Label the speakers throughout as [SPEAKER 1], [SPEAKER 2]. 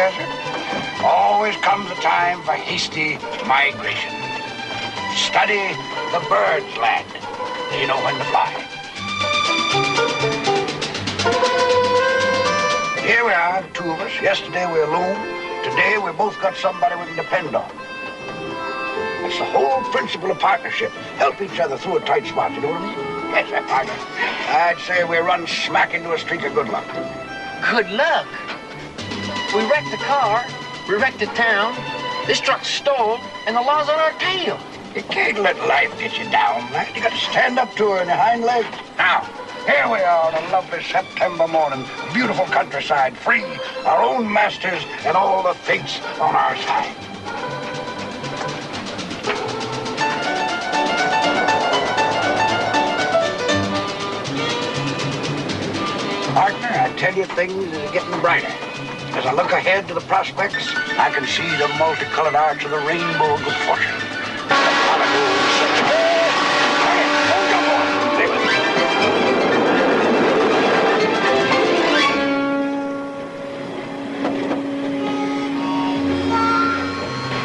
[SPEAKER 1] desert, always comes a time for hasty migration. Study the birds, lad. They know when to fly. Here we are, the two of us. Yesterday we were alone. Today we both got somebody we can depend on. That's the whole principle of partnership. Help each other through a tight spot, you know what I mean? Yes, sir, partner. I'd say we run smack into a streak of good luck.
[SPEAKER 2] Good luck? We wrecked the car, we wrecked the town, this truck's stalled, and the law's on our tail.
[SPEAKER 1] You can't let life get you down, lad. You got to stand up to her in your hind legs. Now, here we are on a lovely September morning. Beautiful countryside, free, our own masters, and all the fates on our side. Partner, I tell you, things are getting brighter. As I look ahead to the prospects, I can see the multicolored arch of the rainbow of good fortune.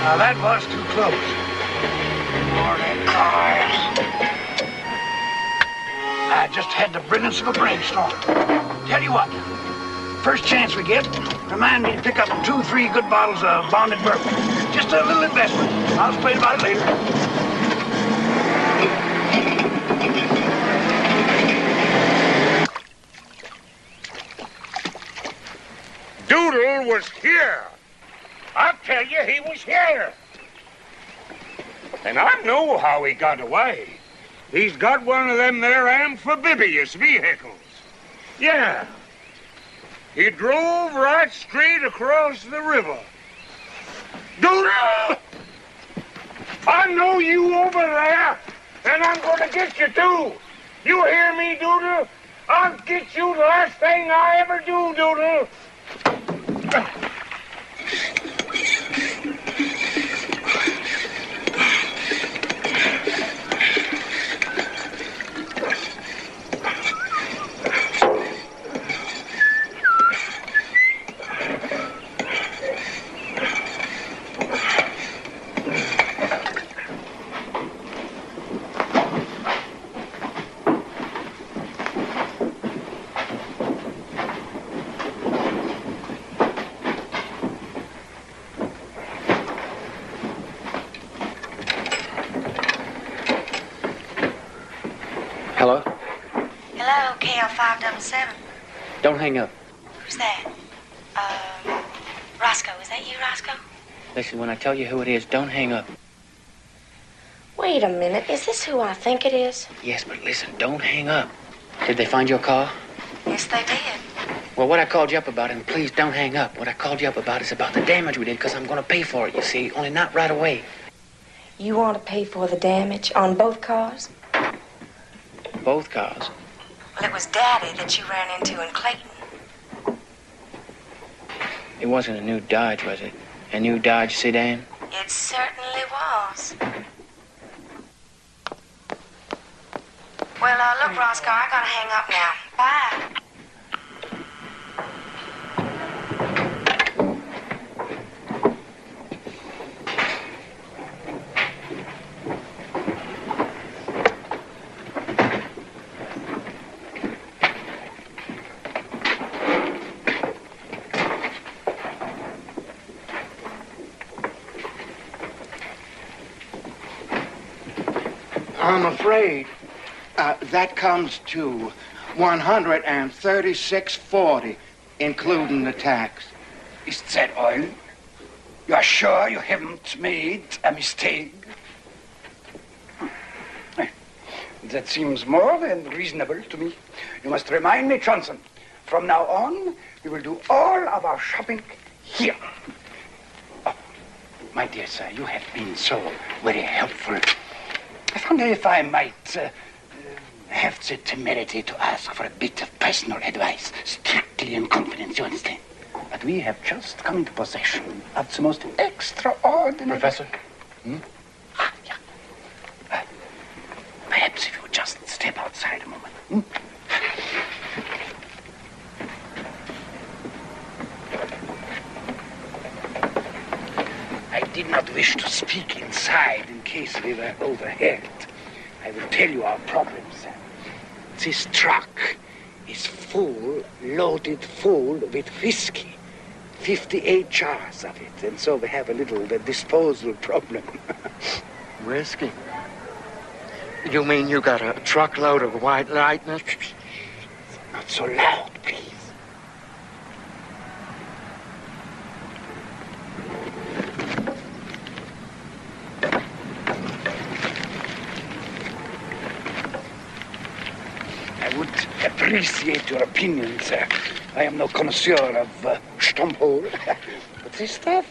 [SPEAKER 1] Now that was too close. Morning cars. I just had the brilliance of a brainstorm. Tell you what, first chance we get, remind me to pick up 2 or 3 good bottles of bonded bourbon. Just a little investment. I'll explain about it later.
[SPEAKER 3] Doodle was here. I'll tell you, he was here. And I know how he got away. He's got one of them there amphibious vehicles. Yeah. He drove right straight across the river. Doodle! I know you over there, and I'm going to get you too. You hear me, Doodle? I'll get you the last thing I ever do, Doodle.
[SPEAKER 4] Hello?
[SPEAKER 5] Hello, KL577.
[SPEAKER 4] Don't hang up.
[SPEAKER 5] Who's that? Roscoe. Is that you, Roscoe?
[SPEAKER 4] Listen, when I tell you who it is, don't hang up.
[SPEAKER 5] Wait a minute. Is this who I think it is?
[SPEAKER 4] Yes, but listen, don't hang up. Did they find your car?
[SPEAKER 5] Yes, they did.
[SPEAKER 4] Well, what I called you up about, and please don't hang up. What I called you up about is about the damage we did, because I'm going to pay for it, you see, only not right away.
[SPEAKER 5] You want to pay for the damage on both cars?
[SPEAKER 4] Both cars?
[SPEAKER 5] Well, it was Daddy that you ran into in Clayton.
[SPEAKER 4] It wasn't a new Dodge, was it? A new Dodge sedan?
[SPEAKER 5] It certainly was. Well, look, Roscoe, I gotta hang up now. Bye.
[SPEAKER 1] I'm afraid that comes to $136.40, including the tax.
[SPEAKER 6] Is that all? You're sure you haven't made a mistake? That seems more than reasonable to me. You must remind me, Johnson, from now on, we will do all of our shopping here. Oh, my dear sir, you have been so very helpful. I wonder if I might have the temerity to ask for a bit of personal advice, strictly in confidence, you understand? But we have just come into possession of the most extraordinary...
[SPEAKER 4] Professor?
[SPEAKER 6] Ah, yeah. Perhaps if you just step outside a moment. did not wish to speak inside in case we were overheard. I will tell you our problem, sir. This truck is full, loaded full with whiskey. 58 jars of it, and so we have a little disposal problem.
[SPEAKER 7] Whiskey? You mean you got a truckload of white lightning?
[SPEAKER 6] Not so loud, please. I would appreciate your opinion, sir. I am no connoisseur of Stumphole. But this stuff,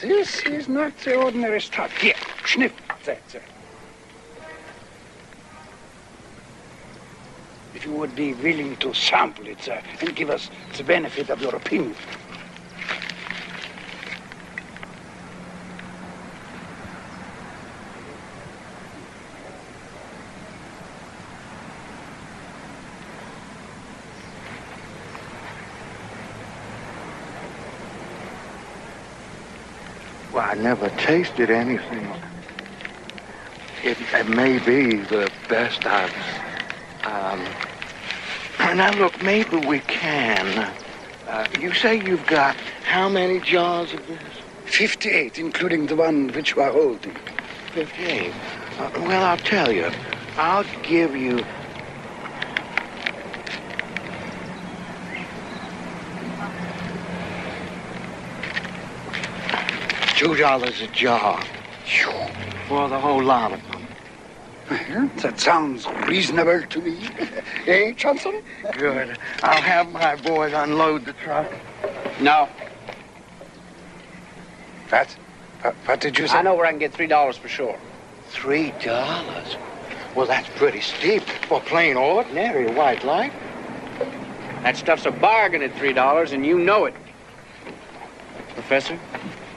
[SPEAKER 6] this is not the ordinary stuff. Here, sniff that, sir. If you would be willing to sample it, sir, and give us the benefit of your opinion.
[SPEAKER 7] Well, I never tasted anything. It may be the best I've... Now, look, maybe we can. You say you've got how many jars of this?
[SPEAKER 6] 58, including the one which you are holding.
[SPEAKER 7] 58. Well, I'll tell you. I'll give you... $2 a jar for the whole lot of them.
[SPEAKER 6] That sounds reasonable to me. Eh, Johnson?
[SPEAKER 7] Good. I'll have my boys unload the truck.
[SPEAKER 2] No.
[SPEAKER 6] What did you say?
[SPEAKER 2] I know where I can get $3 for sure.
[SPEAKER 7] $3? Well, that's pretty steep for plain, ordinary white light.
[SPEAKER 2] That stuff's a bargain at $3, and you know it. Professor,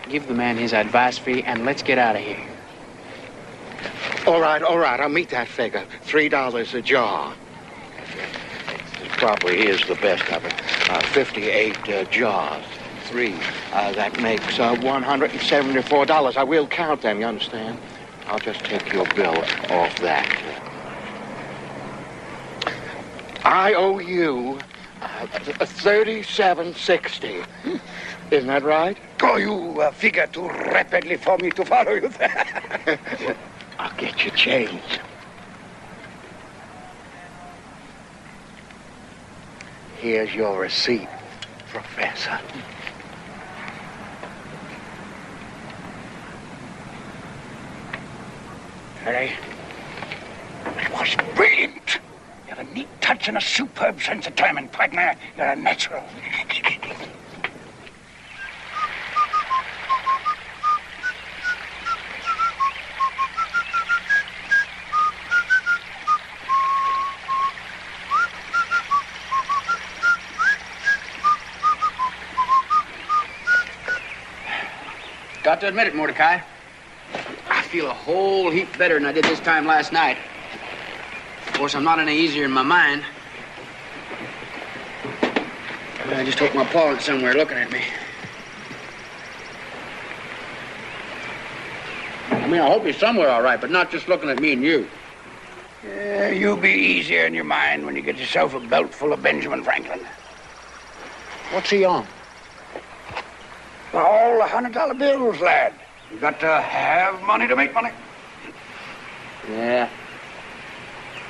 [SPEAKER 2] give the man his advice fee, and let's get out of here.
[SPEAKER 7] All right, I'll meet that figure. $3 a jar. It probably is the best of it. 58 jars. 3. That makes $174. I will count them, you understand? I'll just take your bill off that. I owe you $37.60. Isn't that right?
[SPEAKER 6] Oh, you figure too rapidly for me to follow you there.
[SPEAKER 7] I'll get you change. Here's your receipt, Professor.
[SPEAKER 6] Harry, it was brilliant. You have a neat touch and a superb sense of timing, partner. You're a natural.
[SPEAKER 2] Got to admit it, Mordecai. I feel a whole heap better than I did this time last night. Of course, I'm not any easier in my mind. I just hope my pa isn't somewhere looking at me. I mean, I hope he's somewhere all right, but not just looking at me and you.
[SPEAKER 6] You'll be easier in your mind when you get yourself a belt full of Benjamin Franklin.
[SPEAKER 2] What's he on?
[SPEAKER 6] All the $100 bills, lad. You got to have money to make money.
[SPEAKER 2] Yeah.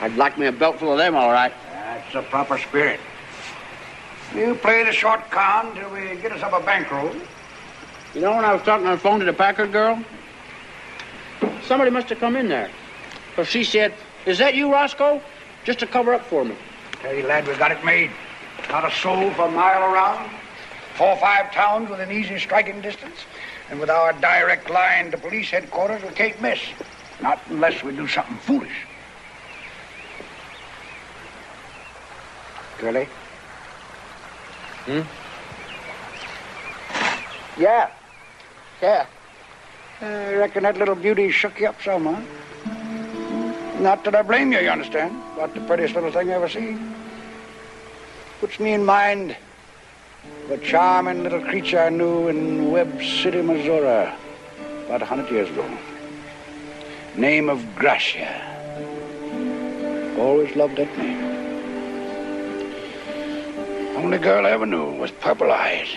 [SPEAKER 2] I'd like me a belt full of them, all right.
[SPEAKER 6] That's the proper spirit. You play the short con till we get us up a bankroll.
[SPEAKER 2] You know, when I was talking on the phone to the Packard girl, somebody must have come in there. Because she said, "Is that you, Roscoe?" Just to cover up for me.
[SPEAKER 6] Tell you, lad, we got it made. Not a soul for a mile around. 4 or 5 towns within easy striking distance. And with our direct line to police headquarters, we can't miss. Not unless we do something foolish. Curly? Yeah. I reckon that little beauty shook you up some, huh? Not that I blame you, you understand. About the prettiest little thing I ever seen. Puts me in mind of a charming little creature I knew in Webb City, Missouri.
[SPEAKER 1] about 100 years ago. Name of Gracia. Always loved that name. Only girl I ever knew was purple eyes.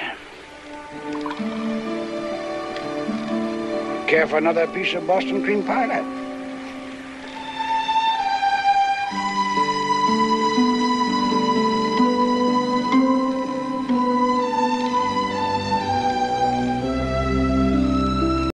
[SPEAKER 1] Care for another piece of Boston cream pie, lad?